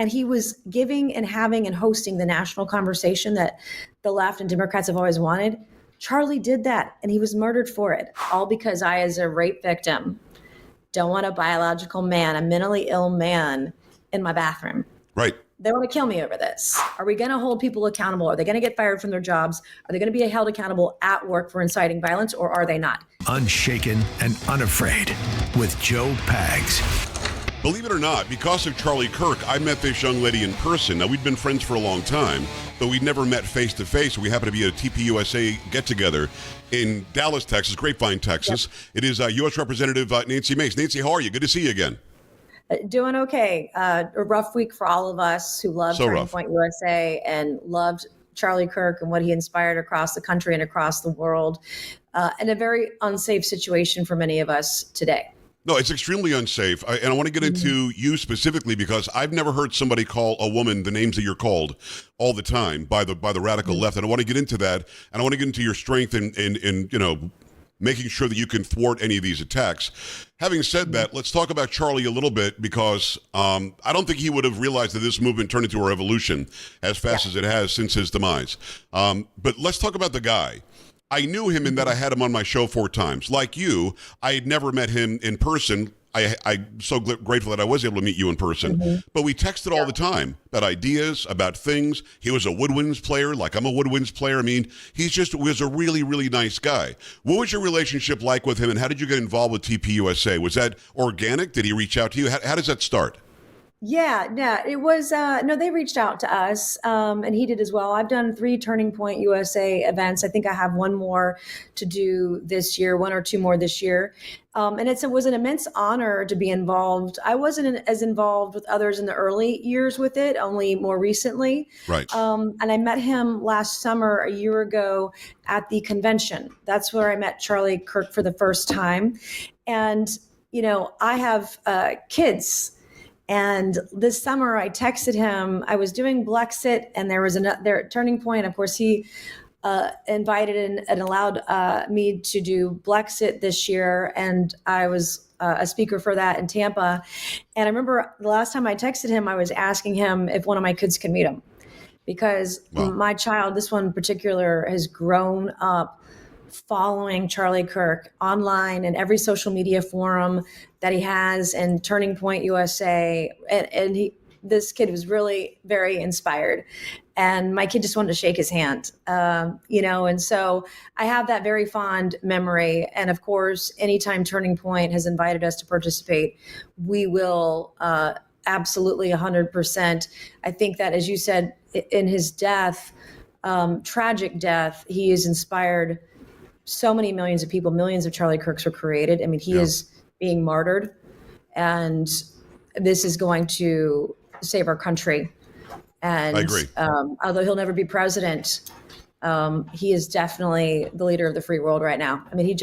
And he was giving and having and hosting the national conversation that the left and Democrats have always wanted. Charlie did that, and he was murdered for it, all because I, as a rape victim, don't want a biological man, a mentally ill man, in my bathroom. Right. They want to kill me over this. Are we going to hold people accountable? Are they going to get fired from their jobs? Are they going to be held accountable at work for inciting violence, or are they not? Unshaken and Unafraid with Joe Pags. Believe it or not, because of Charlie Kirk, I met this young lady in person. Now, we'd been friends for a long time, but we'd never met face-to-face. We happened to be at a TPUSA get-together in Dallas, Texas, Grapevine, Texas. Yep. It is U.S. Representative Nancy Mace. Nancy, how are you? Good to see you again. Doing okay. A rough week for all of us who loved Turning Point USA and loved Charlie Kirk and what he inspired across the country and across the world, and a very unsafe situation for many of us today. No, it's extremely unsafe. And I want to get into you specifically because I've never heard somebody call a woman the names that you're called all the time by the radical left. And I want to get into that. And I want to get into your strength in making sure that you can thwart any of these attacks. Having said that, let's talk about Charlie a little bit because I don't think he would have realized that this movement turned into a revolution as fast as it has since his demise. But let's talk about the guy. I knew him in that I had him on my show 4 times. Like you, I had never met him in person. I'm so grateful that I was able to meet you in person. But we texted all the time about ideas, about things. He was a woodwinds player, like I'm a woodwinds player. I mean, was a really, really nice guy. What was your relationship like with him, and how did you get involved with TPUSA? Was that organic? Did he reach out to you? How does that start? Yeah, it was, no, they reached out to us, and he did as well. I've done 3 Turning Point USA events. I think I have 1 more to do this year, 1 or 2 more this year. And it was an immense honor to be involved. I wasn't as involved with others in the early years with it, only more recently. Right. And I met him last summer, a year ago, at the convention. That's where I met Charlie Kirk for the first time. And, I have kids. And this summer I texted him, I was doing Blexit and there was another Turning Point. Of course, he invited and allowed me to do Blexit this year. And I was a speaker for that in Tampa. And I remember the last time I texted him, I was asking him if one of my kids could meet him. Because my child, this one in particular, has grown up following Charlie Kirk online and every social media forum that he has, and Turning Point USA. And this kid was really very inspired. And my kid just wanted to shake his hand, and so I have that very fond memory. And of course, anytime Turning Point has invited us to participate, we will absolutely 100%. I think that, as you said, in his death, tragic death, he has inspired so many millions of people. Millions of Charlie Kirks were created. I mean, he is being martyred, and this is going to save our country. And I agree. Although he'll never be president, he is definitely the leader of the free world right now. I mean,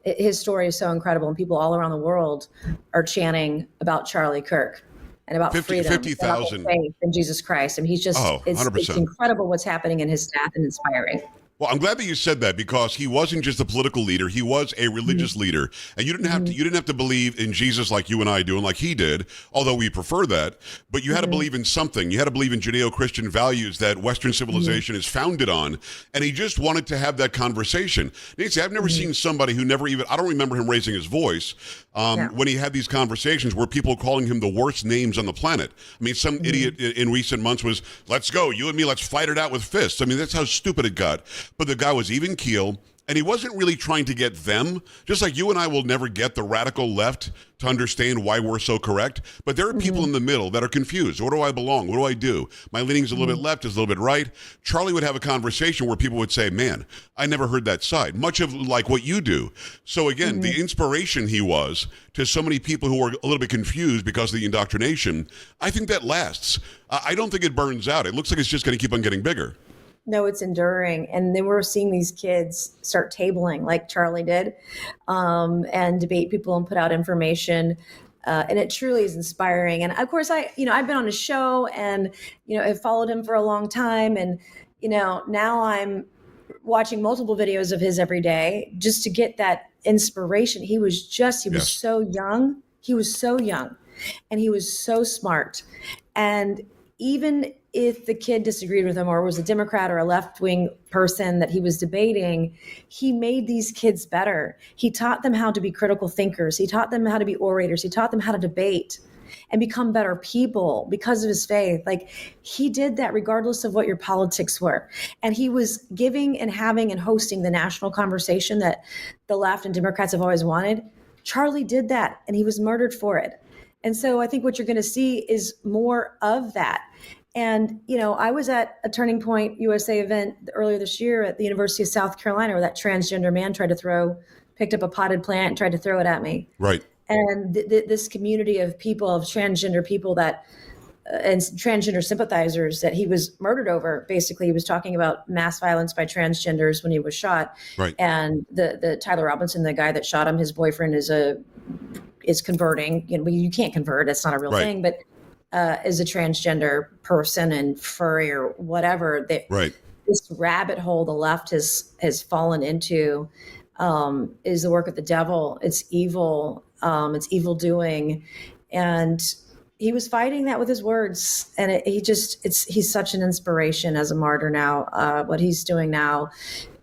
his story is so incredible, and people all around the world are chanting about Charlie Kirk and about freedom, 50,000 faith in Jesus Christ. I mean, he's just, it's incredible what's happening in his death and inspiring. Well, I'm glad that you said that because he wasn't just a political leader; he was a religious leader, and you didn't have to believe in Jesus like you and I do, and like he did. Although we prefer that, but you had to believe in something. You had to believe in Judeo-Christian values that Western civilization is founded on, and he just wanted to have that conversation. Nancy, I've never seen somebody who never even—I don't remember him raising his voice when he had these conversations where people were calling him the worst names on the planet. I mean, some idiot in recent months was, "Let's go, you and me, let's fight it out with fists." I mean, that's how stupid it got. But the guy was even keel, and he wasn't really trying to get them, just like you and I will never get the radical left to understand why we're so correct. But there are people in the middle that are confused. Where do I belong? What do I do? My leaning's a little bit left, is a little bit right. Charlie would have a conversation where people would say, man, I never heard that side, much of like what you do. So again, the inspiration he was to so many people who were a little bit confused because of the indoctrination, I think that lasts. I don't think it burns out. It looks like it's just going to keep on getting bigger. No, it's enduring. And then we're seeing these kids start tabling like Charlie did, and debate people and put out information. And it truly is inspiring. And of course, I've been on his show and, I've followed him for a long time. And, now I'm watching multiple videos of his every day just to get that inspiration. He was so young. He was so young and he was so smart. And even if the kid disagreed with him or was a Democrat or a left-wing person that he was debating, he made these kids better. He taught them how to be critical thinkers. He taught them how to be orators. He taught them how to debate and become better people because of his faith. Like, he did that regardless of what your politics were. And he was giving and having and hosting the national conversation that the left and Democrats have always wanted. Charlie did that, and he was murdered for it. And so I think what you're going to see is more of that. And, I was at a Turning Point USA event earlier this year at the University of South Carolina where that transgender man picked up a potted plant and tried to throw it at me. Right. And this community of people, of transgender people and transgender sympathizers that he was murdered over. Basically, he was talking about mass violence by transgenders when he was shot. Right. And the Tyler Robinson, the guy that shot him, his boyfriend is converting. You can't convert; it's not a real thing. But is a transgender person and furry or whatever. This rabbit hole the left has fallen into is the work of the devil. It's evil. It's evil doing, and he was fighting that with his words. And he's such an inspiration as a martyr now. What he's doing now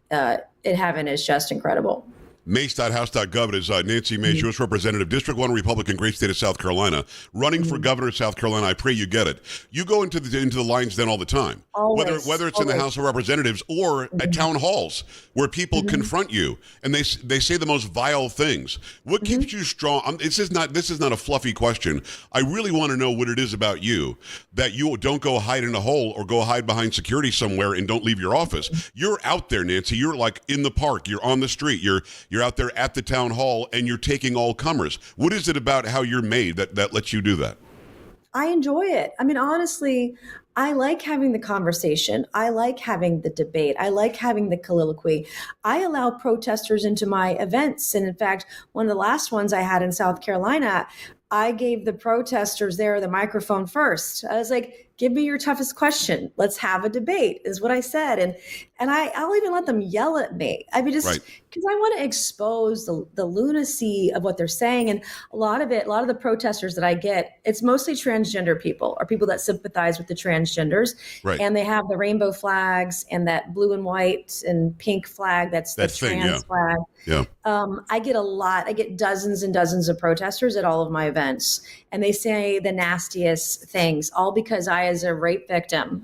in heaven is just incredible. Mace.house.gov. It is Nancy Mace, U.S. Representative, District 1 Republican, great state of South Carolina, running for governor of South Carolina. I pray you get it. You go into the lines then all the time, always, whether it's in the House of Representatives or at town halls where people confront you and they say the most vile things. What keeps you strong? This is not a fluffy question. I really want to know what it is about you that you don't go hide in a hole or go hide behind security somewhere and don't leave your office. You're out there, Nancy. You're like in the park. You're on the street. You're out there at the town hall and you're taking all comers. What is it about how you're made that lets you do that? I enjoy it. I mean, honestly, I like having the conversation. I like having the debate. I like having the colloquy. I allow protesters into my events. And in fact, one of the last ones I had in South Carolina, I gave the protesters there the microphone first. I was like, give me your toughest question. Let's have a debate, is what I said. And I'll even let them yell at me. I mean, just because I want to expose the lunacy of what they're saying. And a lot of the protesters that I get, it's mostly transgender people or people that sympathize with the transgenders. Right. And they have the rainbow flags and that blue and white and pink flag. That's the trans flag. Yeah. I get dozens and dozens of protesters at all of my events, and they say the nastiest things, all because I, as a rape victim,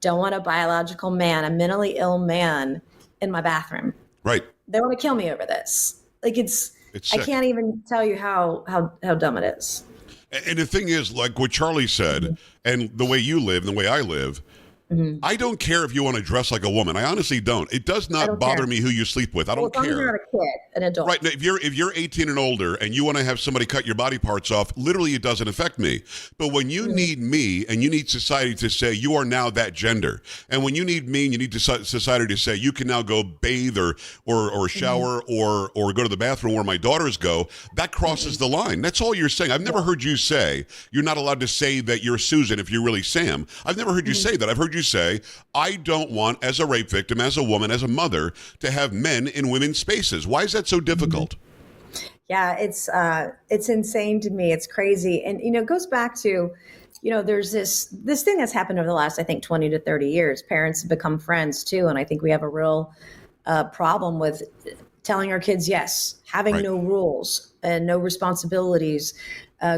don't want a biological man, a mentally ill man in my bathroom. Right. They want to kill me over this. Like it's I can't even tell you how dumb it is. And the thing is, like what Charlie said, and the way you live and the way I live, I don't care if you want to dress like a woman. I honestly don't. It does not bother me who you sleep with. I don't care. You're not a kid, an adult. Right. If you're 18 and older and you want to have somebody cut your body parts off, literally it doesn't affect me. But when you need me and you need society to say you are now that gender, and when you need me and you need society to say you can now go bathe or shower or go to the bathroom where my daughters go, that crosses the line. That's all you're saying. I've never heard you say you're not allowed to say that you're Susan if you're really Sam. I've never heard you say that. I've heard you say, I don't want, as a rape victim, as a woman, as a mother, to have men in women's spaces. Why is that so difficult? Yeah, it's insane to me. It's crazy. And, it goes back to, there's this thing that's happened over the last, I think, 20 to 30 years. Parents have become friends, too. And I think we have a real problem with telling our kids yes, having no rules and no responsibilities,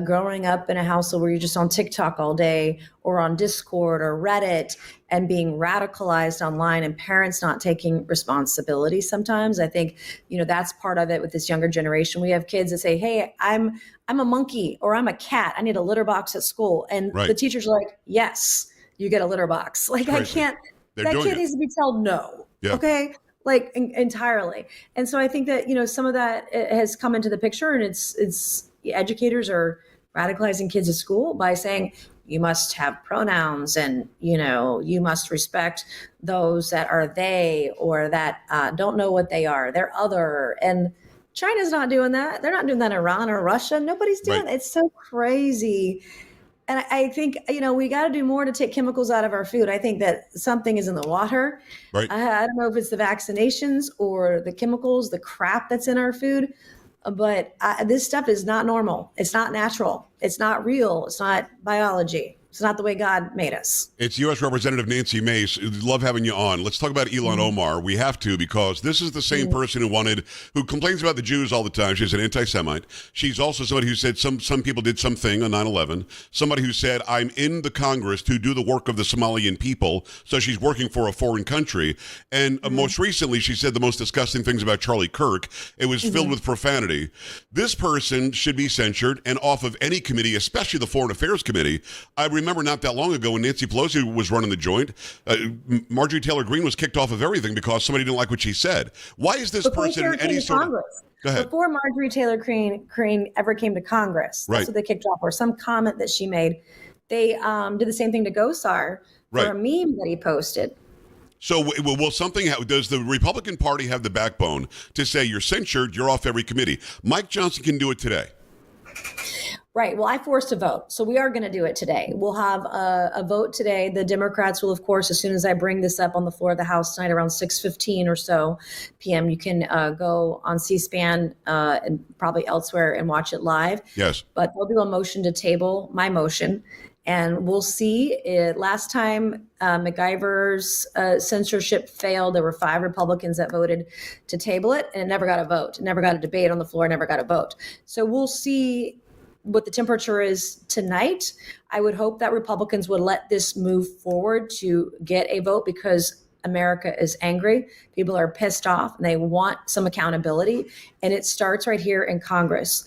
growing up in a household where you're just on TikTok all day or on Discord or Reddit and being radicalized online and parents not taking responsibility sometimes. I think, that's part of it with this younger generation. We have kids that say, hey, I'm a monkey or I'm a cat. I need a litter box at school. And the teacher's like, yes, you get a litter box. Like, I can't, that kid needs to be told no. Yeah. Okay. Like entirely. And so I think that, some of that has come into the picture, and it's educators are radicalizing kids at school by saying you must have pronouns and, you must respect those that are they or that don't know what they are. They're other. And China's not doing that. They're not doing that in Iran or Russia. Nobody's doing it. It's so crazy. And I think, we got to do more to take chemicals out of our food. I think that something is in the water. Right. I don't know if it's the vaccinations or the chemicals, the crap that's in our food. But this stuff is not normal. It's not natural. It's not real. It's not biology. It's not the way God made us. It's U.S. Representative Nancy Mace. Love having you on. Let's talk about Ilhan Omar. We have to, because this is the same person who complains about the Jews all the time. She's an anti-Semite. She's also somebody who said some people did something on 9/11. Somebody who said, I'm in the Congress to do the work of the Somalian people. So she's working for a foreign country. And most recently, she said the most disgusting things about Charlie Kirk. It was filled with profanity. This person should be censured and off of any committee, especially the Foreign Affairs Committee. I remember not that long ago when Nancy Pelosi was running the joint, Marjorie Taylor Greene was kicked off of everything because somebody didn't like what she said. Why is this person in any sort of... Go ahead. Before Marjorie Taylor Greene ever came to Congress, that's what they kicked off, or some comment that she made. They did the same thing to Gosar for a meme that he posted. So will something, does the Republican Party have the backbone to say you're censured, you're off every committee? Mike Johnson can do it today. Right. Well, I forced a vote. So we are going to do it today. We'll have a vote today. The Democrats will, of course, as soon as I bring this up on the floor of the House tonight around 6:15 or so p.m., you can go on C-SPAN and probably elsewhere and watch it live. Yes. But they'll do a motion to table my motion. And we'll see. Last time MacGyver's censorship failed, there were 5 Republicans that voted to table it, and it never got a vote. It never got a debate on the floor, never got a vote. So we'll see what the temperature is tonight. I would hope that Republicans would let this move forward to get a vote, because America is angry. People are pissed off and they want some accountability. And it starts right here in Congress.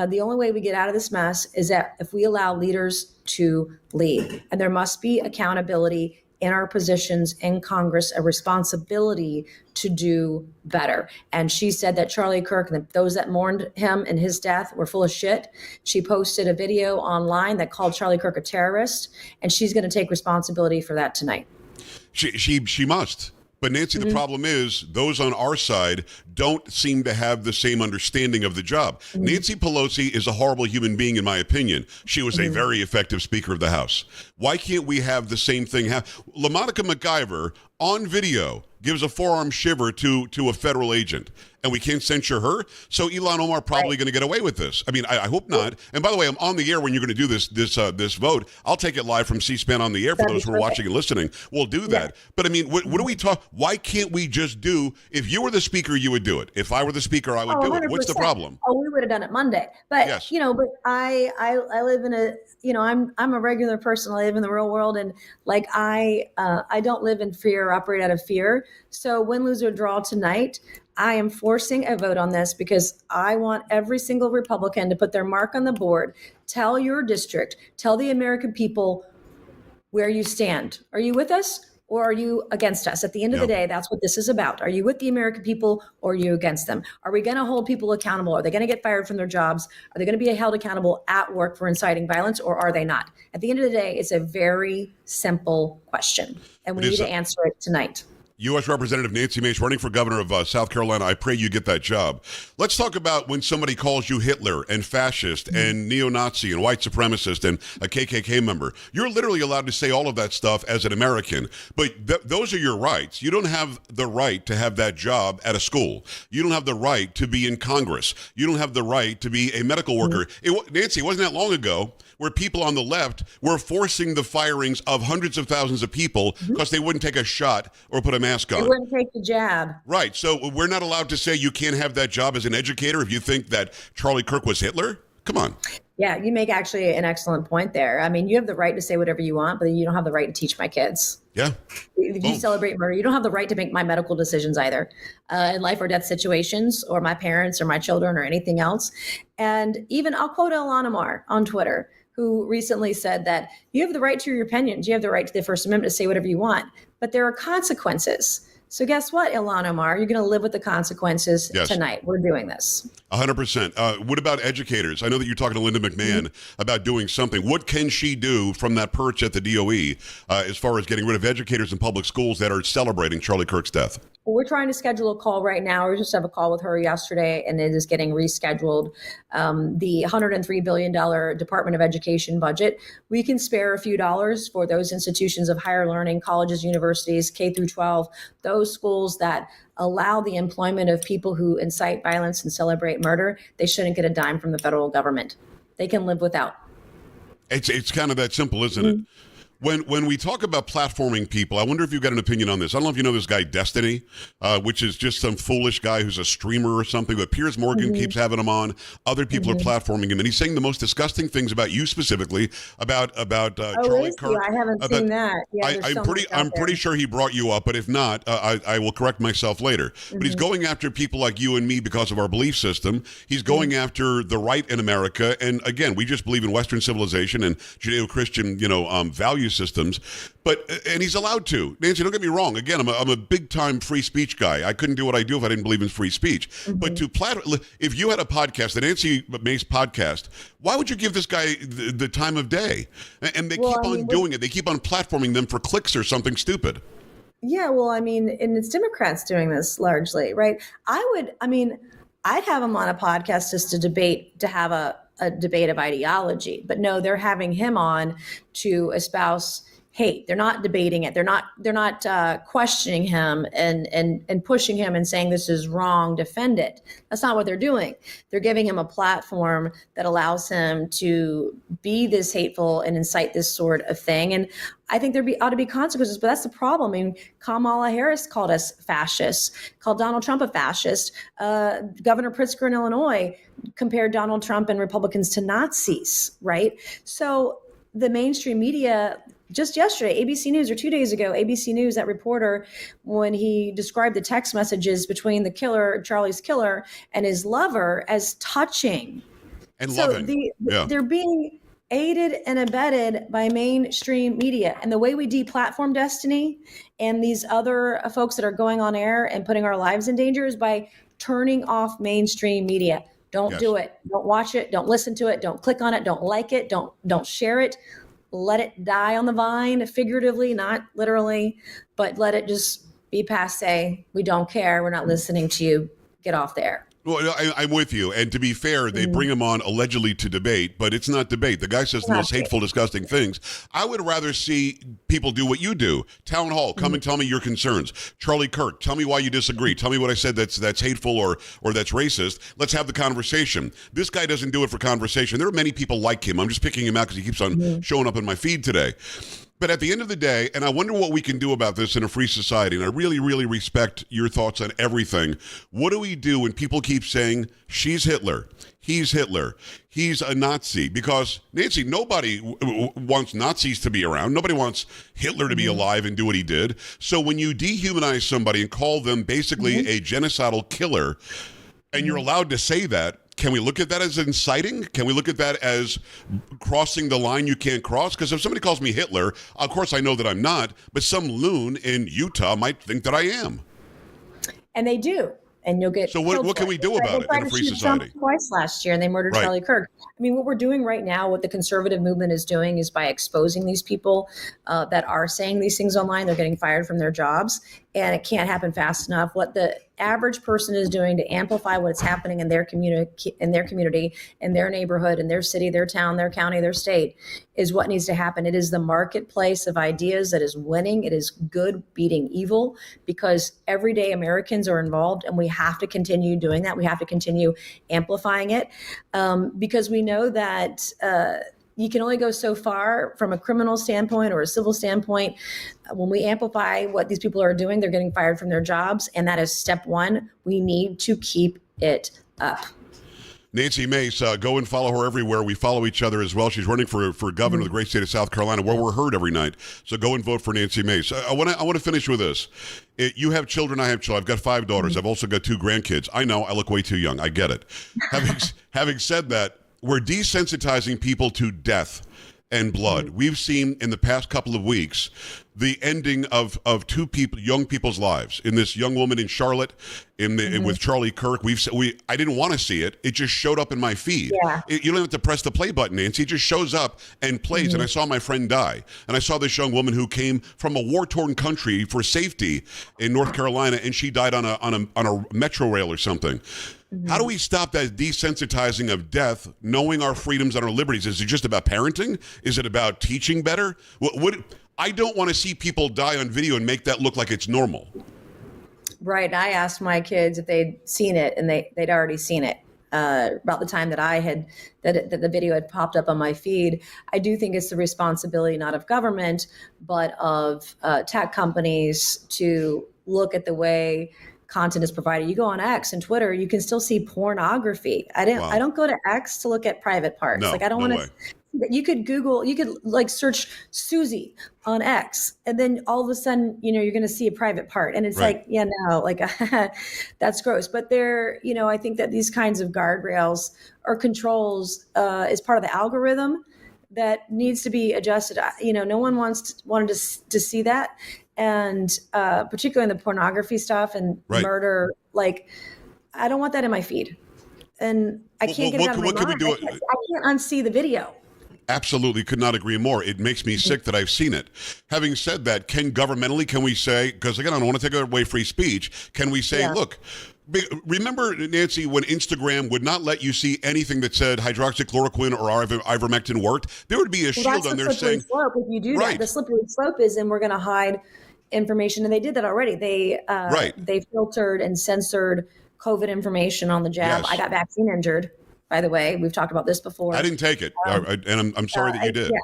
The only way we get out of this mess is that if we allow leaders to lead, and there must be accountability in our positions in Congress, a responsibility to do better. And she said that Charlie Kirk and those that mourned him and his death were full of shit. She posted a video online that called Charlie Kirk a terrorist, and she's going to take responsibility for that tonight. She must. But Nancy, the problem is those on our side don't seem to have the same understanding of the job. Nancy Pelosi is a horrible human being, in my opinion. She was a very effective Speaker of the House. Why can't we have the same thing happen? LaMonica MacGyver on video gives a forearm shiver to a federal agent, and we can't censure her. So Ilhan Omar probably going to get away with this. I mean, I hope not. And by the way, I'm on the air when you're going to do this vote. I'll take it live from C-SPAN on the air for those who are watching and listening. We'll do that. But I mean, what do we talk? Why can't we just do? If you were the Speaker, you would do it. If I were the Speaker, I would do it. What's the problem? Oh, we would have done it Monday. But yes. But I live in a I'm a regular person. I live in the real world, and like I don't live in fear or operate out of fear. So win, lose, or draw tonight, I am forcing a vote on this because I want every single Republican to put their mark on the board. Tell your district, tell the American people where you stand. Are you with us or are you against us? At the end of the day, that's what this is about. Are you with the American people or are you against them? Are we going to hold people accountable? Are they going to get fired from their jobs? Are they going to be held accountable at work for inciting violence, or are they not? At the end of the day, it's a very simple question, and we need to answer it tonight. U.S. Representative Nancy Mace, running for governor of South Carolina. I pray you get that job. Let's talk about when somebody calls you Hitler and fascist and neo-Nazi and white supremacist and a KKK member. You're literally allowed to say all of that stuff as an American, but those are your rights. You don't have the right to have that job at a school. You don't have the right to be in Congress. You don't have the right to be a medical worker. Nancy, it wasn't that long ago where people on the left were forcing the firings of hundreds of thousands of people because they wouldn't take a shot or put a mask on. They wouldn't take the jab. Right. So we're not allowed to say you can't have that job as an educator if you think that Charlie Kirk was Hitler? Come on. Yeah, you make actually an excellent point there. I mean, you have the right to say whatever you want, but you don't have the right to teach my kids. Yeah. If you celebrate murder, you don't have the right to make my medical decisions either, in life or death situations, or my parents or my children or anything else. And even I'll quote Ilhan Omar on Twitter, who recently said that you have the right to your opinions. You have the right to the First Amendment to say whatever you want, but there are consequences. So guess what, Ilhan Omar? You're going to live with the consequences tonight. We're doing this. 100%. What about educators? I know that you're talking to Linda McMahon about doing something. What can she do from that perch at the DOE as far as getting rid of educators in public schools that are celebrating Charlie Kirk's death? Well, we're trying to schedule a call right now. We just have a call with her yesterday, and it is getting rescheduled. The $103 billion Department of Education budget, we can spare a few dollars for those institutions of higher learning, colleges, universities, K through 12, those schools that allow the employment of people who incite violence and celebrate murder. They shouldn't get a dime from the federal government. They can live without. It's kind of that simple, isn't it? When we talk about platforming people, I wonder if you've got an opinion on this. I don't know if you know this guy, Destiny, which is just some foolish guy who's a streamer or something, but Piers Morgan keeps having him on. Other people are platforming him, and he's saying the most disgusting things about you specifically, about Charlie Kirk. I haven't seen that. Yeah, I'm pretty sure he brought you up, but if not, I will correct myself later. But he's going after people like you and me because of our belief system. He's going after the right in America, and again, we just believe in Western civilization and Judeo-Christian, value systems, and he's allowed to. Nancy, don't get me wrong. Again, I'm a big time free speech guy. I couldn't do what I do if I didn't believe in free speech. But if you had a podcast, the Nancy Mace podcast, why would you give this guy the time of day? And they keep on doing it. They keep on platforming them for clicks or something stupid. Yeah, well, and it's Democrats doing this largely, right? I'd have them on a podcast just to have a debate of ideology, but no, they're having him on to espouse hate. They're not debating it. They're not questioning him and pushing him and saying this is wrong, defend it. That's not what they're doing. They're giving him a platform that allows him to be this hateful and incite this sort of thing. And I think ought to be consequences, but that's the problem. Kamala Harris called us fascists, called Donald Trump a fascist. Governor Pritzker in Illinois compared Donald Trump and Republicans to Nazis, right? So the mainstream media, just yesterday, ABC News, or 2 days ago, ABC News, that reporter, when he described the text messages between the killer, Charlie's killer, and his lover as touching. And loving. They're being aided and abetted by mainstream media. And the way we deplatform Destiny and these other folks that are going on air and putting our lives in danger is by turning off mainstream media. Don't do it. Don't watch it. Don't listen to it. Don't click on it. Don't like it. Don't share it. Let it die on the vine, figuratively, not literally, but let it just be passe. We don't care. We're not listening to you. Get off there. Well, I'm with you. And to be fair, they bring him on allegedly to debate, but it's not debate. The guy says the most hateful, disgusting things. I would rather see people do what you do. Town hall, come and tell me your concerns. Charlie Kirk, tell me why you disagree. Tell me what I said that's hateful or that's racist. Let's have the conversation. This guy doesn't do it for conversation. There are many people like him. I'm just picking him out because he keeps on showing up in my feed today. But at the end of the day, and I wonder what we can do about this in a free society, and I really, really respect your thoughts on everything. What do we do when people keep saying, she's Hitler, he's a Nazi? Because, Nancy, nobody wants Nazis to be around. Nobody wants Hitler to be alive and do what he did. So when you dehumanize somebody and call them basically a genocidal killer, and you're allowed to say that, can we look at that as inciting? Can we look at that as crossing the line you can't cross? Because if somebody calls me Hitler, of course I know that I'm not, but some loon in Utah might think that I am. And they do. And you'll get. So what can we do about it in a free society? Twice last year, and they murdered Charlie Kirk. What we're doing right now, what the conservative movement is doing, is by exposing these people that are saying these things online. They're getting fired from their jobs, and it can't happen fast enough. What the average person is doing to amplify what's happening in their community, in their neighborhood, in their city, their town, their county, their state, is what needs to happen. It is the marketplace of ideas that is winning. It is good beating evil, because everyday Americans are involved, and we have to continue doing that. We have to continue amplifying it, because we know that you can only go so far from a criminal standpoint or a civil standpoint. When we amplify what these people are doing, they're getting fired from their jobs. And that is step one. We need to keep it up. Nancy Mace, go and follow her everywhere. We follow each other as well. She's running for governor of the great state of South Carolina, where we're heard every night. So go and vote for Nancy Mace. I want to finish with this. You have children. I have children. I've got 5 daughters. I've also got 2 grandkids. I know I look way too young. I get it. Having said that, we're desensitizing people to death and blood. We've seen in the past couple of weeks the ending of 2 young people's lives. In this young woman in Charlotte, with Charlie Kirk, I didn't want to see it. It just showed up in my feed. Yeah. You don't have to press the play button, Nancy. It just shows up and plays. And I saw my friend die. And I saw this young woman who came from a war-torn country for safety in North Carolina, and she died on a metro rail or something. How do we stop that desensitizing of death, knowing our freedoms and our liberties? Is it just about parenting? Is it about teaching better? I don't want to see people die on video and make that look like it's normal. Right. I asked my kids if they'd seen it, and they'd already seen it. about the time that that the video had popped up on my feed. I do think it's the responsibility not of government, but of tech companies to look at the way content is provided. You go on X and Twitter, you can still see pornography. I don't go to X to look at private parts. No, like I don't no want to. You could Google, you could like search Susie on X, and then all of a sudden, you're going to see a private part, and it's right. like, yeah, no, like that's gross. But I think that these kinds of guardrails or controls is part of the algorithm that needs to be adjusted. No one wanted to see that, and particularly in the pornography stuff and murder. Like, I don't want that in my feed, and I can't get it out of my mind. I can't unsee the video. Absolutely, could not agree more. It makes me sick that I've seen it. Having said that, can we say, because again, I don't want to take away free speech, can we say, look, remember, Nancy, when Instagram would not let you see anything that said hydroxychloroquine or ivermectin worked? There would be a shield on there saying, slope. If you do that, the slippery slope is, and we're going to hide information, and they did that already. They filtered and censored COVID information on the jab. Yes. I got vaccine injured, by the way. We've talked about this before. I didn't take it, and I'm sorry that you did. Yeah,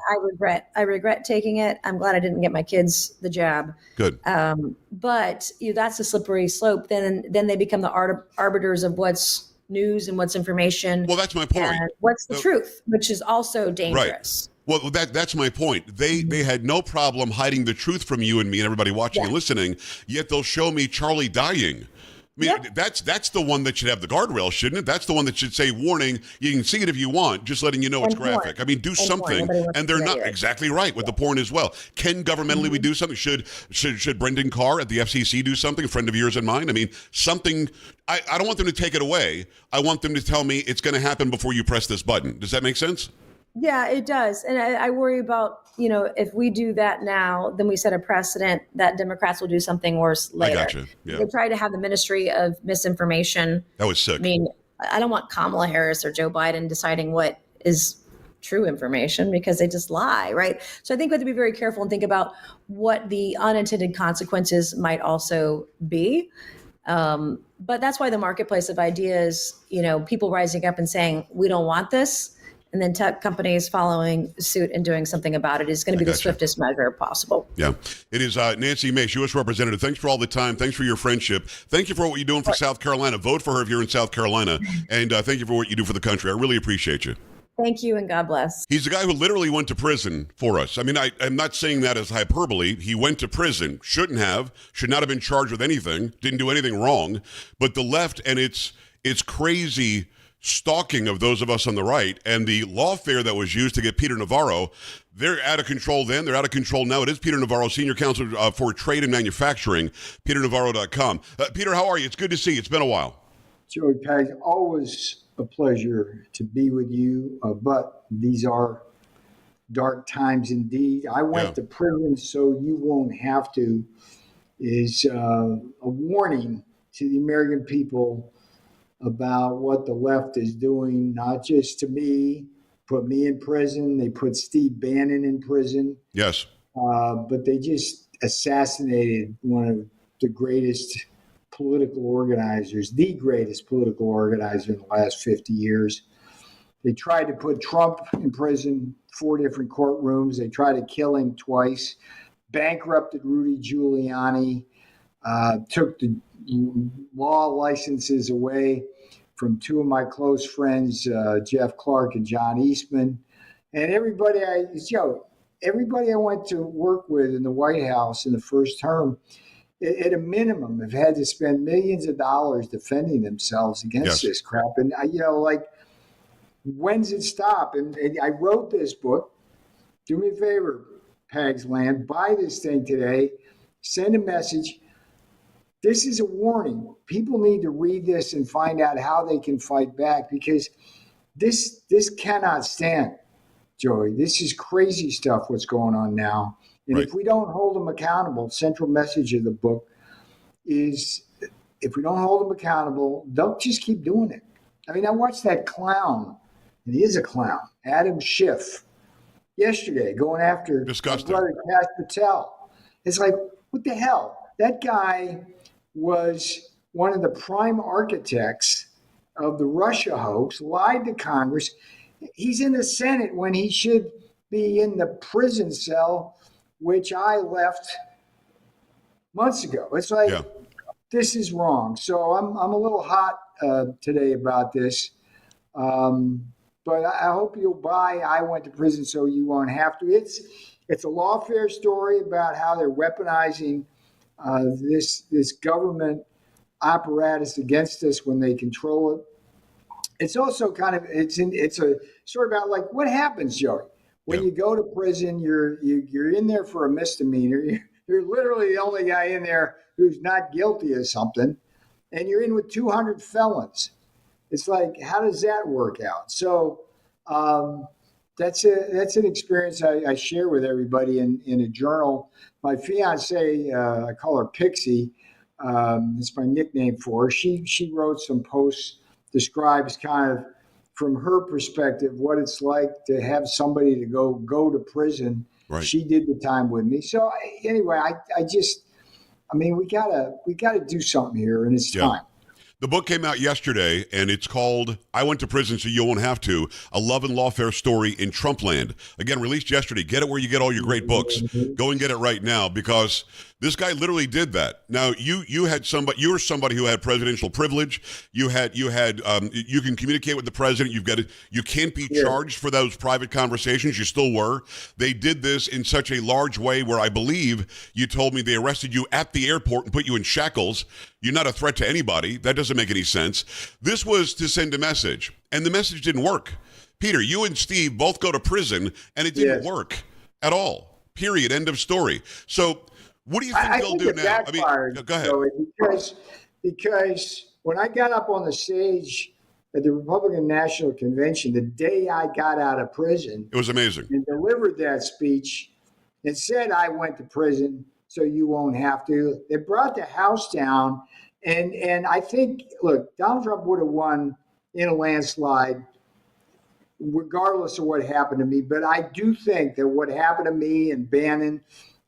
I regret taking it. I'm glad I didn't get my kids the jab. Good. But that's a slippery slope. Then they become the arbiters of what's news and what's information. Well, that's my point. And what's the truth, which is also dangerous. Right. Well, that's my point. They had no problem hiding the truth from you and me and everybody watching and listening, yet they'll show me Charlie dying. I mean, that's the one that should have the guardrail, shouldn't it? That's the one that should say, warning, you can see it if you want, just letting you know it's graphic. I mean, do something. And they're not exactly right with the porn as well. Can governmentally we do something? Should Brendan Carr at the FCC do something, a friend of yours and mine? I mean, something. I don't want them to take it away. I want them to tell me it's going to happen before you press this button. Does that make sense? Yeah, it does. And I worry about, if we do that now, then we set a precedent that Democrats will do something worse later. I gotcha. Yeah. They try to have the Ministry of Misinformation. That was sick. I mean, I don't want Kamala Harris or Joe Biden deciding what is true information because they just lie, right? So I think we have to be very careful and think about what the unintended consequences might also be. But that's why the marketplace of ideas, people rising up and saying, we don't want this, and then tech companies following suit and doing something about it is going to be the swiftest measure possible. Yeah. It is Nancy Mace, U.S. Representative. Thanks for all the time. Thanks for your friendship. Thank you for what you're doing for South Carolina. Vote for her if you're in South Carolina. And thank you for what you do for the country. I really appreciate you. Thank you, and God bless. He's the guy who literally went to prison for us. I mean, I'm not saying that as hyperbole. He went to prison. Should not have been charged with anything. Didn't do anything wrong. But the left, and it's crazy stalking of those of us on the right, and the lawfare that was used to get Peter Navarro, they're out of control then, they're out of control now. It is Peter Navarro, Senior Counsel for Trade and Manufacturing, peternavarro.com. Peter, how are you? It's good to see you. It's been a while. Joey Pags, always a pleasure to be with you, but these are dark times indeed. I went to prison so you won't have to, is a warning to the American people about what the left is doing, not just to me, put me in prison. They put Steve Bannon in prison. Yes. But they just assassinated one of the greatest political organizers, the greatest political organizer in the last 50 years. They tried to put Trump in prison, 4 different courtrooms. They tried to kill him twice, bankrupted Rudy Giuliani, took the law licenses away from 2 of my close friends, Jeff Clark and John Eastman. And everybody I went to work with in the White House in the first term, at a minimum, have had to spend millions of dollars defending themselves against this crap. And, when's it stop? And I wrote this book. Do me a favor, Pags Land, buy this thing today, send a message. This is a warning. People need to read this and find out how they can fight back, because this cannot stand, Joey. This is crazy stuff, what's going on now. And if we don't hold them accountable, central message of the book is, if we don't hold them accountable, they'll just keep doing it. I mean, I watched that clown, and he is a clown, Adam Schiff, yesterday, going after his brother Kash Patel. It's like, what the hell? That guy was one of the prime architects of the Russia hoax, lied to Congress. He's in the Senate when he should be in the prison cell, which I left months ago. It's like, Yeah. this is wrong. So I'm a little hot today about this. But I hope you'll buy I Went to Prison So You Won't Have to. It's a lawfare story about how they're weaponizing this government apparatus against us when they control it. It's also kind of it's a story about like what happens, Joey, when you go to prison. You're in there for a misdemeanor. You're literally the only guy in there who's not guilty of something, and you're in with 200 felons. It's like, how does that work out? So that's an experience I share with everybody in a journal. My fiance, I call her Pixie. It's my nickname for her. She wrote some posts, describes kind of from her perspective what it's like to have somebody to go to prison. Right. She did the time with me. So anyway, I mean, we gotta do something here, and it's time. The book came out yesterday, and it's called I Went to Prison So You Won't Have to, A Love and Lawfare Story in Trumpland. Again, released yesterday. Get it where you get all your great books. Go and get it right now, because this guy literally did that. Now, you were somebody who had presidential privilege. You can communicate with the president. You can't be charged for those private conversations. You still were. They did this in such a large way where I believe you told me they arrested you at the airport and put you in shackles. You're not a threat to anybody. That doesn't make any sense. This was to send a message, and the message didn't work. Peter, you and Steve both go to prison, and it didn't work at all. Period. End of story. So what do you think they'll do now? I mean, go ahead. Because when I got up on the stage at the Republican National Convention, the day I got out of prison, it was amazing, and delivered that speech and said, I went to prison so you won't have to. It brought the house down. And I think, look, Donald Trump would have won in a landslide regardless of what happened to me. But I do think that what happened to me and Bannon,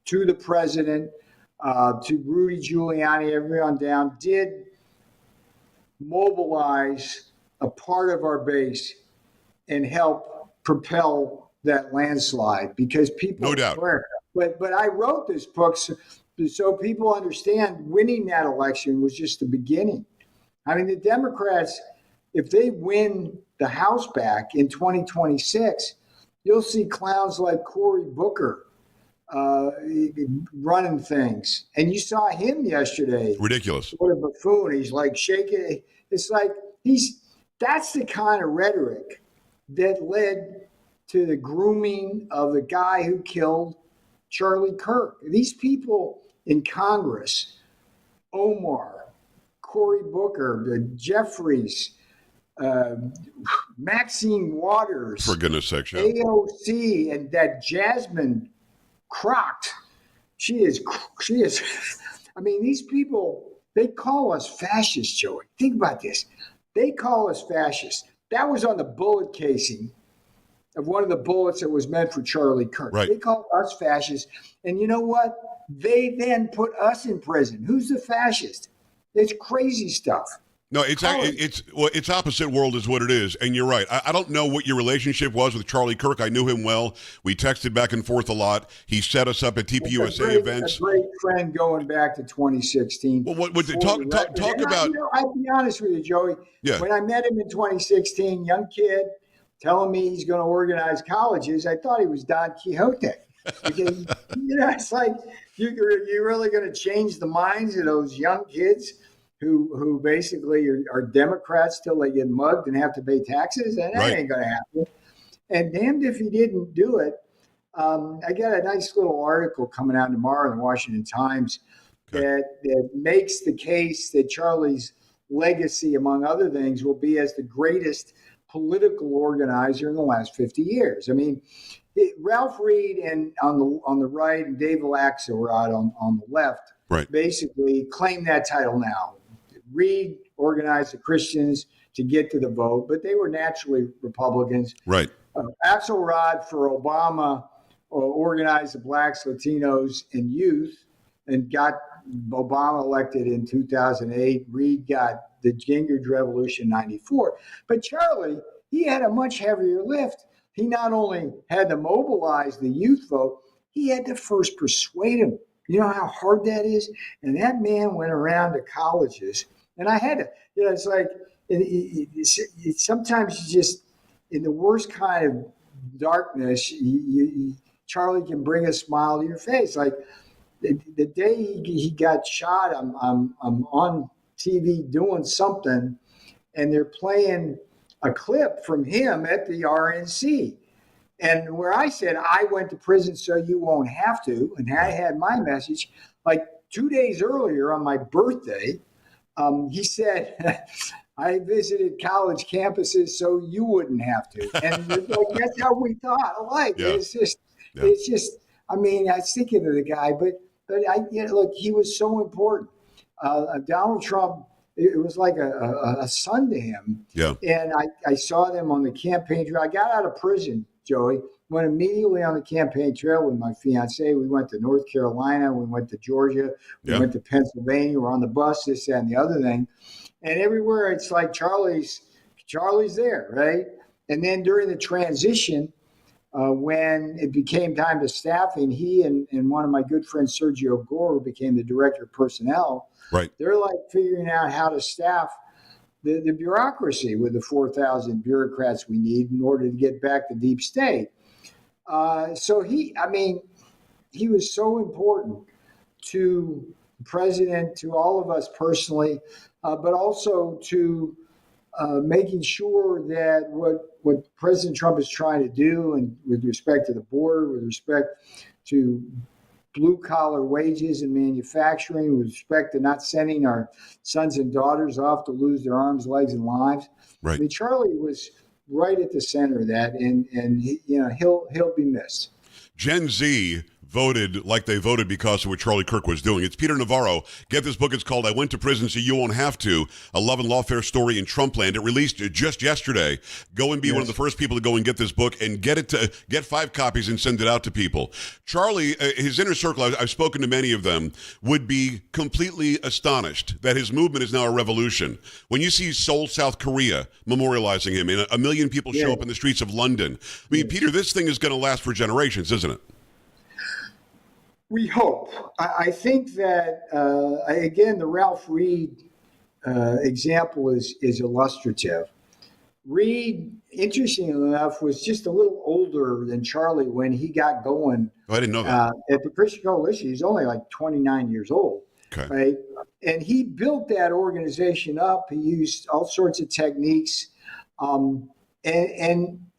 to the president, to Rudy Giuliani, everyone down, did mobilize a part of our base and help propel that landslide, because people, no doubt. But I wrote this book so people understand winning that election was just the beginning. I mean, the Democrats, if they win the House back in 2026, you'll see clowns like Cory Booker running things. And you saw him yesterday. Ridiculous. What a buffoon. He's like shaking. It's like that's the kind of rhetoric that led to the grooming of the guy who killed Charlie Kirk. These people in Congress, Omar, Cory Booker, Jeffries, Maxine Waters, for goodness sakes, AOC, and that Jasmine Crockett. She is. I mean, these people, they call us fascists, Joey. Think about this. They call us fascists. That was on the bullet casing of one of the bullets that was meant for Charlie Kirk. Right. They call us fascists. And you know what? They then put us in prison. Who's the fascist? It's crazy stuff. No, it's opposite world is what it is. And you're right. I don't know what your relationship was with Charlie Kirk. I knew him well. We texted back and forth a lot. He set us up at TPUSA events. A great friend going back to 2016. Well, talk about. I'll be honest with you, Joey. Yeah. When I met him in 2016, young kid, telling me he's going to organize colleges, I thought he was Don Quixote. Because, it's like, you're really going to change the minds of those young kids who basically are Democrats till they get mugged and have to pay taxes? And that ain't going to happen. And damned if he didn't do it. I got a nice little article coming out tomorrow in the Washington Times that makes the case that Charlie's legacy, among other things, will be as the greatest political organizer in the last 50 years. I mean, Ralph Reed and on the right and Dave Axelrod on the left basically claim that title now. Reed organized the Christians to get to the vote, but they were naturally Republicans. Right. Axelrod for Obama organized the blacks, Latinos, and youth and got Obama elected in 2008. Reed got the Gingrich Revolution in 94. But Charlie, he had a much heavier lift. He not only had to mobilize the youth vote, he had to first persuade them. You know how hard that is? And that man went around to colleges, and I had to, it's like, sometimes you just, in the worst kind of darkness, Charlie can bring a smile to your face. Like the day he got shot, I'm on TV doing something, and they're playing a clip from him at the RNC. And where I said, I went to prison so you won't have to, and I had my message, like 2 days earlier on my birthday, he said, I visited college campuses so you wouldn't have to. And like, that's how we thought alike. Yeah. It's just, I mean, I was thinking of the guy, but look, he was so important. Donald Trump, it was like a son to him. Yeah. And I saw them on the campaign trail. I got out of prison, Joey, went immediately on the campaign trail with my fiance. We went to North Carolina. We went to Georgia. We went to Pennsylvania. We're on the bus, this, that, and the other thing. And everywhere it's like Charlie's there, right? And then during the transition, when it became time to staffing, he and one of my good friends, Sergio Gore, who became the director of personnel, right, they're like figuring out how to staff the bureaucracy with the 4,000 bureaucrats we need in order to get back to deep state. So he was so important to the president, to all of us personally, but also to making sure that what President Trump is trying to do, and with respect to the border, with respect to blue-collar wages in manufacturing, with respect to not sending our sons and daughters off to lose their arms, legs, and lives. Right. I mean, Charlie was right at the center of that, and he, he'll be missed. Gen Z voted like they voted because of what Charlie Kirk was doing. It's Peter Navarro. Get this book. It's called I Went to Prison So You Won't Have To, a love and lawfare story in Trumpland. It released just yesterday. Go and be one of the first people to go and get this book and get 5 copies and send it out to people. Charlie, his inner circle, I've spoken to many of them, would be completely astonished that his movement is now a revolution. When you see Seoul, South Korea memorializing him, and 1 million people show up in the streets of London. I mean, Peter, this thing is going to last for generations, isn't it? We hope. I think that, again, the Ralph Reed example is illustrative. Reed, interestingly enough, was just a little older than Charlie when he got going. Oh, I didn't know that. At the Christian Coalition. He's only like 29 years old. Okay. Right? And he built that organization up. He used all sorts of techniques. And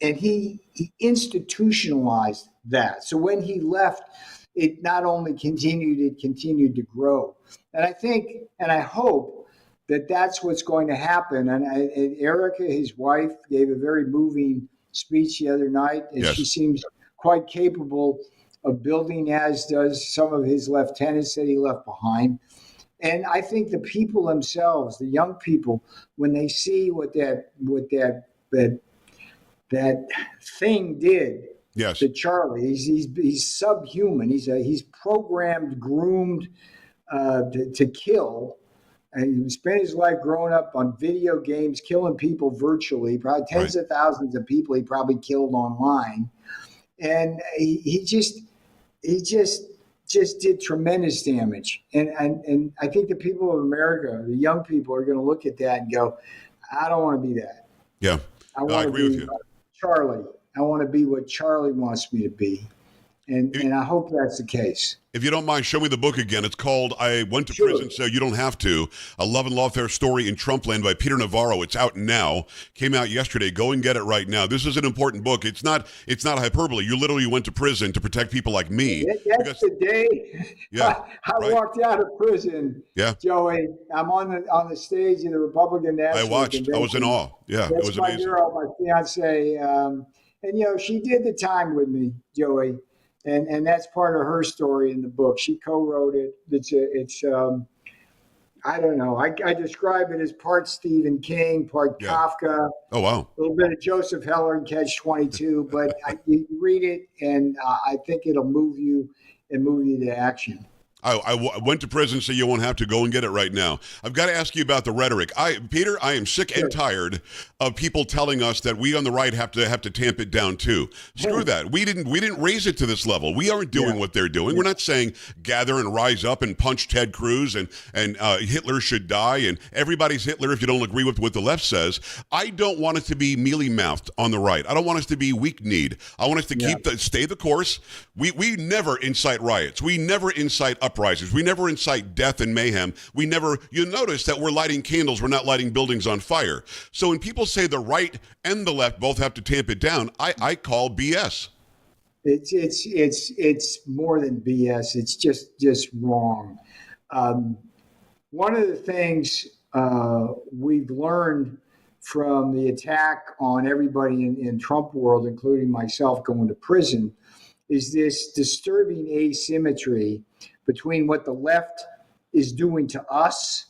he institutionalized that. So when he left, it not only continued to grow. And I think, and I hope that that's what's going to happen. And Erica, his wife, gave a very moving speech the other night, and she seems quite capable of building, as does some of his lieutenants that he left behind. And I think the people themselves, the young people, when they see what that thing did, to Charlie, he's subhuman. He's programmed, groomed to kill. And he spent his life growing up on video games, killing people virtually. Probably tens of thousands of people he probably killed online. And he just did tremendous damage. And I think the people of America, the young people, are going to look at that and go, "I don't want to be that." Yeah, I agree with you, Charlie. I want to be what Charlie wants me to be. And I hope that's the case. If you don't mind, show me the book again. It's called I Went to Prison So You Don't Have To, a love and lawfare story in Trumpland by Peter Navarro. It's out now. Came out yesterday. Go and get it right now. This is an important book. It's not hyperbole. You literally went to prison to protect people like me. That's the day I walked out of prison, Joey. I'm on the stage of the Republican National Convention. I was in awe. Yeah, that's it was amazing. My girl, my fiance, and she did the time with me, Joey. And that's part of her story in the book. She co-wrote it. It's I don't know. I describe it as part Stephen King, part Kafka. Oh, wow. A little bit of Joseph Heller and Catch-22. But you read it, and I think it'll move you to action. I went to prison, so you won't have to go and get it right now. I've got to ask you about the rhetoric. Peter, I am sick and tired of people telling us that we on the right have to tamp it down too. Screw that. We didn't raise it to this level. We aren't doing what they're doing. We're not saying gather and rise up and punch Ted Cruz and Hitler should die and everybody's Hitler if you don't agree with what the left says. I don't want it to be mealy-mouthed on the right. I don't want us to be weak-kneed. I want us to stay the course. We never incite riots. We never incite uprisings. We never incite death and mayhem. You notice that we're lighting candles. We're not lighting buildings on fire. So when people say the right and the left both have to tamp it down, I call BS. It's more than BS. It's just wrong. One of the things we've learned from the attack on everybody in Trump world, including myself going to prison, is this disturbing asymmetry between what the left is doing to us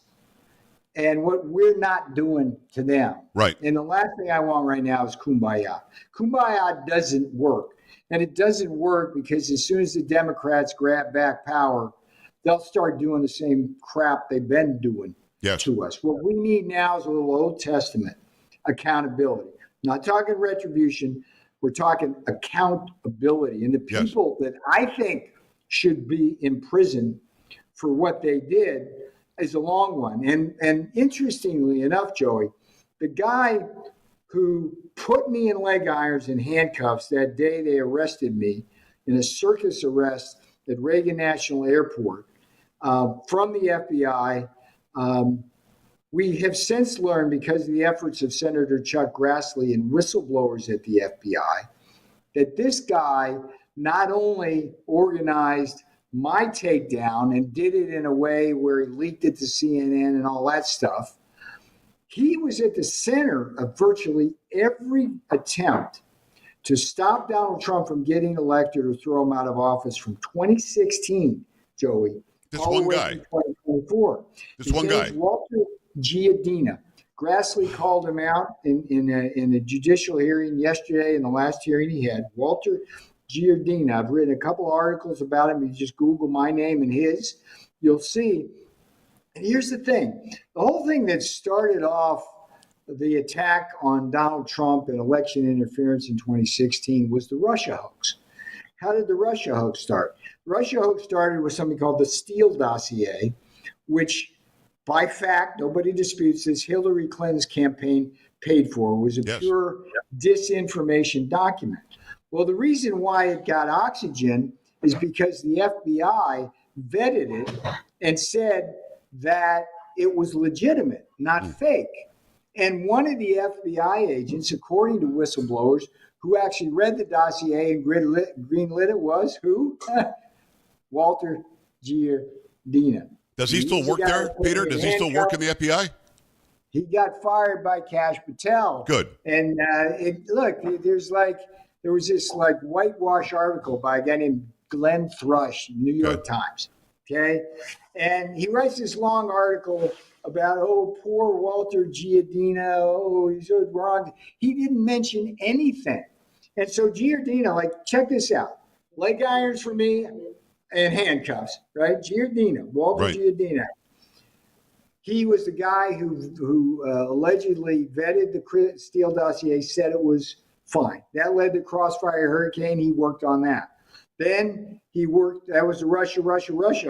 and what we're not doing to them. Right. And the last thing I want right now is kumbaya. Kumbaya doesn't work. And it doesn't work because as soon as the Democrats grab back power, they'll start doing the same crap they've been doing to us. What we need now is a little Old Testament accountability. Not talking retribution. We're talking accountability. And the people that I think should be in prison for what they did is a long one. And interestingly enough, Joey, the guy who put me in leg irons and handcuffs that day they arrested me in a circus arrest at Reagan National Airport from the FBI, we have since learned, because of the efforts of Senator Chuck Grassley and whistleblowers at the FBI, that this guy not only organized my takedown and did it in a way where he leaked it to CNN and all that stuff, he was at the center of virtually every attempt to stop Donald Trump from getting elected or throw him out of office from 2016, Joey, all the way to 2024. This one guy. Walter Giardina. Grassley called him out in a judicial hearing yesterday, in the last hearing he had. Walter Giardina. I've written a couple articles about him. You just Google my name and his, you'll see. And here's the thing. The whole thing that started off the attack on Donald Trump and election interference in 2016 was the Russia hoax. How did the Russia hoax start? The Russia hoax started with something called the Steele dossier, which by fact, nobody disputes this, Hillary Clinton's campaign paid for. It was a pure disinformation document. Well, the reason why it got oxygen is because the FBI vetted it and said that it was legitimate, not fake. And one of the FBI agents, according to whistleblowers, who actually read the dossier and greenlit it was who? Walter Giardina. Does he still work there, Peter? Does he still work in the FBI? He got fired by Kash Patel. Good. And there was this whitewash article by a guy named Glenn Thrush, New York Times. Okay. And he writes this long article about, poor Walter Giardina. He's so wrong. He didn't mention anything. And so Giardina, check this out. Leg irons for me and handcuffs, right? Walter Giardina. He was the guy who allegedly vetted the Steele dossier, said it was fine. That led to Crossfire Hurricane. He worked on that. Then that was the Russia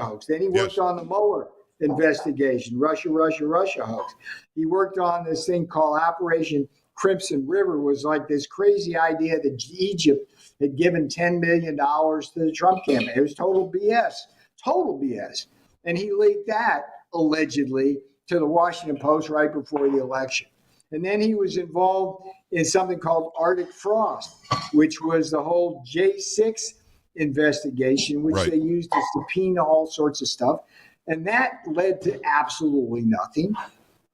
hoax. Then he worked on the Mueller investigation, Russia hoax. He worked on this thing called Operation Crimson River, was like this crazy idea that Egypt had given $10 million to the Trump campaign. It was total BS. And he leaked that allegedly to the Washington Post right before the election. And then he was involved in something called Arctic Frost, which was the whole J6 investigation, which they used to subpoena all sorts of stuff. And that led to absolutely nothing.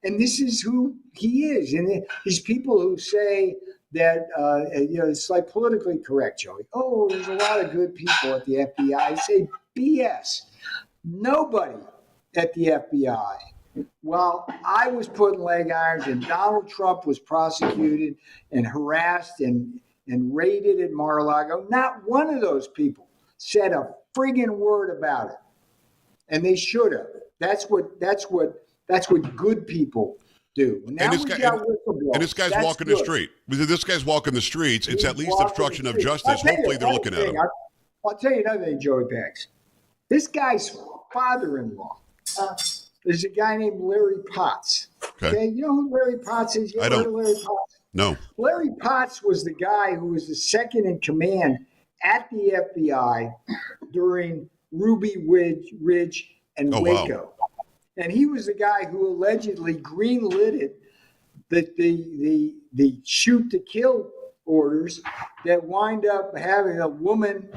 And this is who he is. And these people who say that, it's like politically correct, Joey. There's a lot of good people at the FBI. I say BS. Nobody at the FBI. While I was put in leg irons and Donald Trump was prosecuted and harassed and raided at Mar-a-Lago, not one of those people said a friggin' word about it. and they should have. That's what good people do. Now and this guy's walking the street. This guy's walking the streets. It's at least obstruction of justice. Hopefully they're looking at him. I'll tell you another thing, Joey Pags. This guy's father-in-law is a guy named Larry Potts. Okay? You know who Larry Potts is? I don't. Larry Potts? No. Larry Potts was the guy who was the second in command at the FBI during Ruby Ridge and Waco. Wow. And he was the guy who allegedly greenlit the shoot to kill orders that wind up having a woman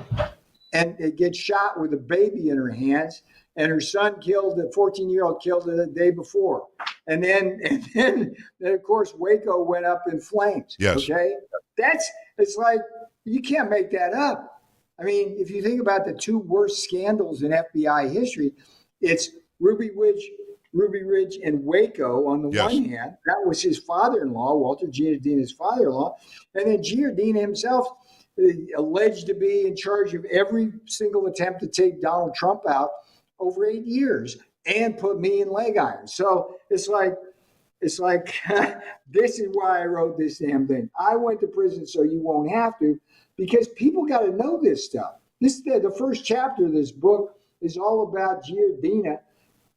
and it gets shot with a baby in her hands, and her son killed, a 14-year-old killed the day before. And then of course Waco went up in flames. Yes. Okay. It's like, you can't make that up. I mean, if you think about the two worst scandals in FBI history, it's Ruby Ridge and Waco on the one hand. That was his father-in-law, Walter Giardina's father-in-law. And then Giardina himself alleged to be in charge of every single attempt to take Donald Trump out over 8 years and put me in leg irons. So it's like this is why I wrote this damn thing. I went to prison so you won't have to, because people got to know this stuff. This the first chapter of this book is all about Giardina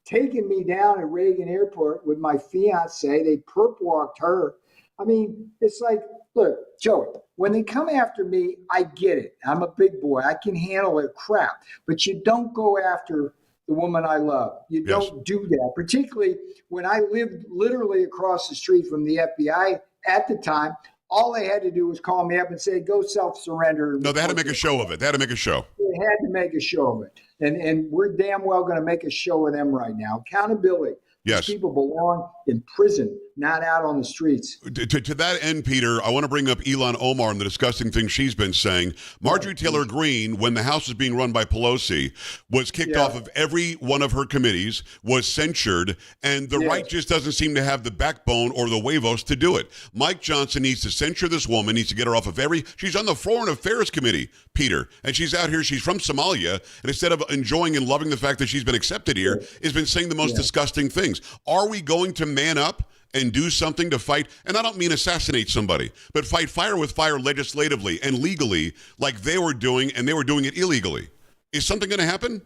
taking me down at Reagan Airport with my fiance. They perp walked her. I mean, it's like, look, Joey, when they come after me, I get it. I'm a big boy. I can handle their crap. But you don't go after the woman I love. You don't do that, particularly when I lived literally across the street from the FBI at the time. All they had to do was call me up and say, go self-surrender. No, they had to make a show of it. They had to make a show. They had to make a show of it. And we're damn well going to make a show of them right now. Accountability. Yes. These people belong in prison, not out on the streets. To that end, Peter, I want to bring up Ilhan Omar and the disgusting things she's been saying. Marjorie Taylor Greene, when the House was being run by Pelosi, was kicked off of every one of her committees, was censured, and the right just doesn't seem to have the backbone or the huevos to do it. Mike Johnson needs to censure this woman, needs to get her off of she's on the Foreign Affairs Committee, Peter, and she's out here, she's from Somalia, and instead of enjoying and loving the fact that she's been accepted here, has been saying the most disgusting things. Are we going to man up and do something to fight? And I don't mean assassinate somebody, but fight fire with fire legislatively and legally like they were doing, and they were doing it illegally. Is something going to happen?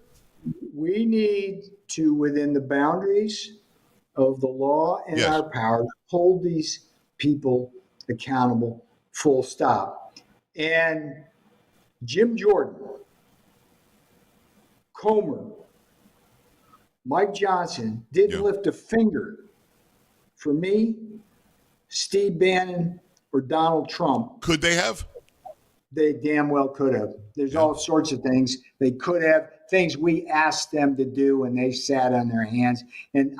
We need to, within the boundaries of the law and our power, hold these people accountable, full stop. And Jim Jordan, Comer, Mike Johnson didn't lift a finger for me, Steve Bannon, or Donald Trump. Could they have? They damn well could have. There's all sorts of things they could have, things we asked them to do, and they sat on their hands. And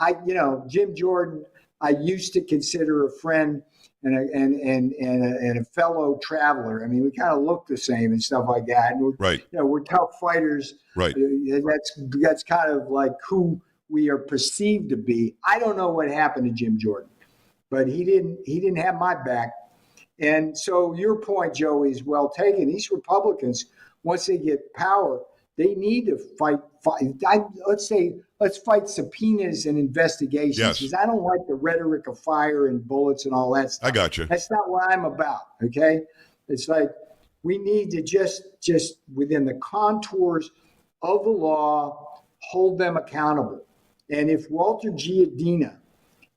Jim Jordan, I used to consider a friend and a fellow traveler. I mean, we kind of look the same and stuff like that. And we're tough fighters. Right. That's kind of like who we are perceived to be. I don't know what happened to Jim Jordan, but he didn't have my back. And so your point, Joey, is well taken. These Republicans, once they get power, they need to fight. Let's fight subpoenas and investigations. Because I don't like the rhetoric of fire and bullets and all that stuff. I got you. That's not what I'm about. Okay, it's like we need to just within the contours of the law hold them accountable. And if Walter Giardina,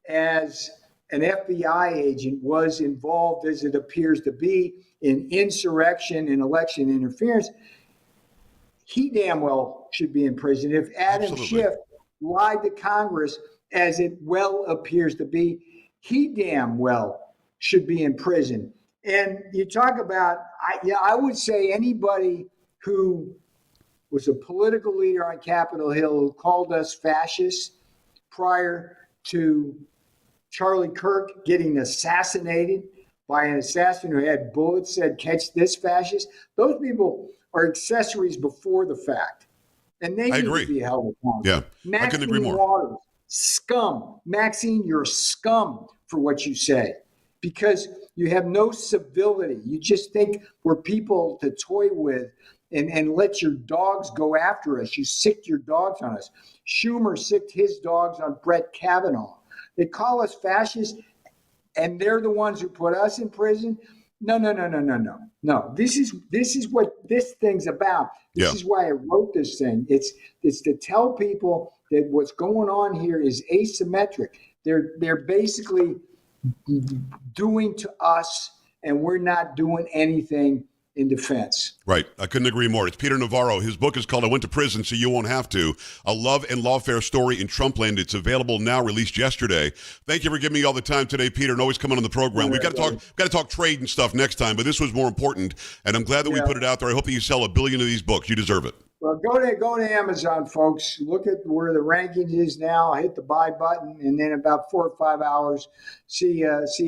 as an FBI agent, was involved, as it appears to be, in insurrection and election interference, he damn well should be in prison. If Adam Schiff lied to Congress, as it well appears to be, he damn well should be in prison. And you talk about, I would say anybody who was a political leader on Capitol Hill who called us fascists prior to Charlie Kirk getting assassinated by an assassin who had bullets, said, catch this fascist. Those people are accessories before the fact. And they need to be held accountable. Yeah, Maxine I couldn't agree more. Waters, scum. Maxine, you're scum for what you say because you have no civility. You just think we're people to toy with and let your dogs go after us. You sicked your dogs on us. Schumer sicked his dogs on Brett Kavanaugh. They call us fascists, and they're the ones who put us in prison. No. This is what this thing's about. This is why I wrote this thing. It's to tell people that what's going on here is asymmetric. They're basically doing to us, and we're not doing anything in defense. Right. I couldn't agree more. It's Peter Navarro. His book is called I Went to Prison So You Won't Have to, a love and lawfare story in Trumpland. It's available now, released yesterday. Thank you for giving me all the time today, Peter, and always coming on the program. We've got to talk trade and stuff next time, but this was more important, and I'm glad that we put it out there. I hope that you sell 1 billion of these books. You deserve it. Well, go to Amazon, folks. Look at where the rankings is now. Hit the buy button, and then about 4 or 5 hours, see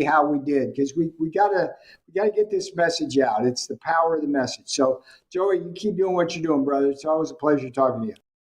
how we did, because we gotta get this message out. It's the power of the message. So, Joey, you keep doing what you're doing, brother. It's always a pleasure talking to you.